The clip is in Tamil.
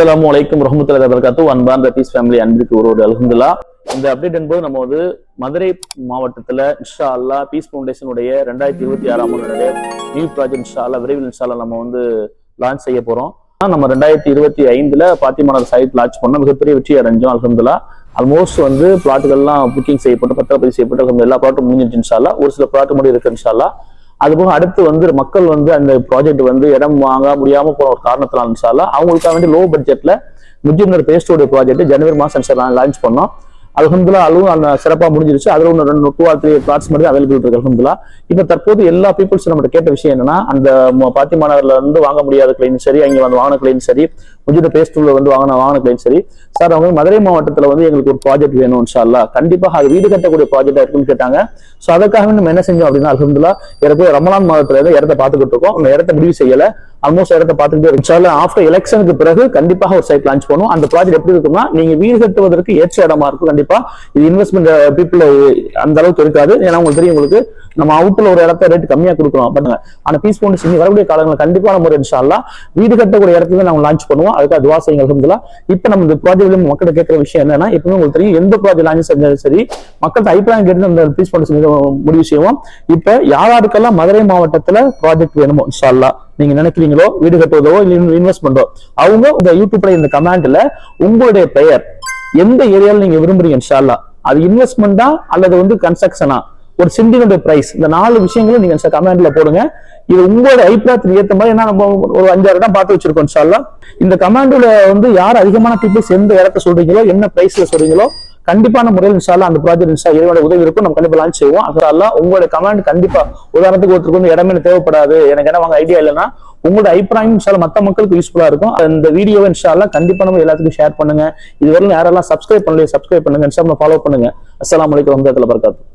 அஸ்ஸலாமு அலைக்கும் வரஹ்மத்துல்லாஹி வபரகாத்துஹு. அன்பார்ந்த பீஸ் ஃபேமிலி அன்பிற்கு ஒருவர் அல்ஹம்துலில்லாஹ். இந்த அப்டேட் என்பது நம்ம மதுரை மாவட்டத்துல இன்ஷா அல்லாஹ் பீஸ் ஃபவுண்டேஷனுடைய 2026ஆம் ஆண்டுடைய நியூ ப்ராஜெக்ட் இன்ஷா அல்லாஹ் விரைவில் இன்ஷா அல்லாஹ் நம்ம லான்ச் செய்ய போறோம். நம்ம 2025ல பாத்திமா சைட் லான்ச் பண்ணோம், மிகப்பெரிய வெற்றி அடைஞ்சோம் அல்ஹம்துலில்லாஹ். ஆல்மோஸ்ட் பிளாட்டுகள்லாம் புக்கிங் செய்யப்பட்டு பத்திரப்பதிவு செய்யப்பட்டு எல்லா ப்ளாட்டும் முடிஞ்சிருச்சு இன்ஷா அல்லாஹ். ஒரு சில ப்ளாட் மட்டும் இருக்கு இன்ஷா அல்லாஹ். அதுபோக அடுத்து மக்கள் அந்த ப்ராஜெக்ட் இடம் வாங்க முடியாம போன ஒரு காரணத்தினால இன்ஷா அல்லாஹ் அவங்களுக்காக வேண்டி லோ பட்ஜெட்ல முஜிபுர் பேஸ்டோட ப்ராஜெக்ட் ஜனவரி மாசம் லான்ச் பண்ணோம். அல்ஹம்துலில்லாஹ் அதுவும் அந்த சிறப்பா முடிஞ்சிருச்சு. அதுல ஒன்று 2 or 3 பிளாட்ஸ் மட்டும் அவைலபிள் இருக்கு அல்ஹம்துலில்லாஹ். இப்ப தற்போது எல்லா பீப்புள்ஸ் நம்ம கேட்ட விஷயம் என்னன்னா, அந்த பாத்திமா நகர்ல வாங்க முடியாத கிளைண்ட் சரி, அங்க வாங்கின கிளைண்ட் சரி, முஜிபுர் பேஸ்டோல வாங்கின கிளைண்ட் சரி, சார் அவங்க மதுரை மாவட்டத்துல எங்களுக்கு ஒரு ப்ராஜெக்ட் வேணும் இன்ஷா அல்லாஹ், கண்டிப்பா அது வீடு கட்டக்கூடிய ப்ராஜெக்டா இருக்குன்னு கேட்டாங்க. சோ அதுக்காக நம்ம என்ன செஞ்சோம் அப்படின்னா அல்ஹம்துலில்லாஹ் எனக்கு ரமலான் மாதத்துல இடத்த பாத்துக்கிட்டு இருக்கோம். அந்த இடத்த முடிவு செய்யல, ஆல்மோஸ்ட் இடத்த பார்த்துட்டு இன்ஷா அல்லாஹ் ஆஃப்டர் எலெக்ஷனுக்கு பிறகு கண்டிப்பாக ஒரு சைட் லான்ச் பண்ணுவோம். அந்த ப்ராஜெக்ட் எப்படி இருக்கும்னா, நீங்க வீடு கட்டுவதற்கு ஏற்ற இடமா இருக்கும். கண்டிப்பா இது இன்வெஸ்ட்மெண்ட் பீப்புள் அந்த அளவுக்கு இருக்காது. ஏன்னா உங்களுக்கு தெரியும், உங்களுக்கு நம்ம அவுட்ல ஒரு இடத்த ரேட் கம்மியா கொடுக்குறோம் பண்ணுங்க. ஆனா பீஸ் ஃபவுண்டேஷன் வரக்கூடிய காலங்களில் கண்டிப்பான முறை இன்ஷா அல்லாஹ் வீடு கட்டக்கூடிய இடத்துல நம்ம லான்ச் பண்ணுவோம். அதுக்காக துவா செய்யுங்க அல்ஹம்துலில்லாஹ். இப்ப நம்ம இந்த ப்ராஜெக்ட்ல மக்கள் கேட்கிற விஷயம் என்னன்னா, எப்பவுமே உங்களுக்கு தெரியும் எந்த ப்ராஜெக்ட் லான்ச் செஞ்சாலும் சரி மக்கள்கிட்ட அபிப்பிராயம் கேட்டு அந்த பீஸ் ஃபவுண்டேஷன் முடிவு செய்வோம். இப்ப யாருக்கெல்லாம் மதுரை மாவட்டத்துல ப்ராஜெக்ட் வேணுமோ இன்ஷா அல்லாஹ் நீங்க நினைக்கிறீங்களோ, வீடு கட்டுவதோ இன்வெஸ்ட்மெண்டோ, அவங்க இந்த யூடியூப்ல இந்த கமெண்ட்ல உங்களுடைய பெயர் எந்த ஏரியாவில் நீங்க விரும்புறீங்க இன்ஷா அல்லாஹ், அது இன்வெஸ்ட்மெண்டா அல்லது கன்ஸ்ட்ரக்ஷனா, ஒரு சிண்டிகோட பிரைஸ், இந்த 4 விஷயங்களும் நீங்க கமெண்ட்ல போடுங்க. இது உங்களோட அபிப்பிராயத்துக்கு ஏற்ற மாதிரி நம்ம ஒரு 5-6 இடம் பார்த்து வச்சிருக்கோம் இன்ஷா அல்லாஹ். இந்த கமெண்ட்ல யார் அதிகமான பீப்புள்ஸ் எந்த இடத்த சொல்றீங்களோ, என்ன பிரைஸ்ல சொல்றீங்களோ, கண்டிப்பான முறையில் இன்ஷா அல்லாஹ் அந்த ப்ராஜெக்ட் இன்ஷா அல்லாஹ் உதவி இருக்கும், நம்ம கண்டிப்பா லான்ச் செய்வோம். அதனால உங்களோட கமெண்ட் கண்டிப்பா, உதாரணத்துக்கு ஒருத்தருக்கு இடமே தேவைப்படாது, எனக்கு இடம் வாங்க ஐடியா இல்லைன்னா உங்களோட அபிப்பிராயம் இன்ஷா அல்லாஹ் மத்த மக்களுக்கு யூஸ்ஃபுல்லா இருக்கும். இந்த வீடியோவை இன்ஷா அல்லாஹ் கண்டிப்பா நம்ம எல்லாத்துக்கும் ஷேர் பண்ணுங்க. இதுவரை யாரெல்லாம் சப்ஸ்கிரைப் பண்ணலையோ சப்ஸ்கிரைப் பண்ணுங்க, இன்ஷா அல்லாஹ் ஃபாலோ பண்ணுங்க. அஸ்ஸலாமு அலைக்கும் வரஹ்மத்துல்லாஹி வபரகாத்துஹு.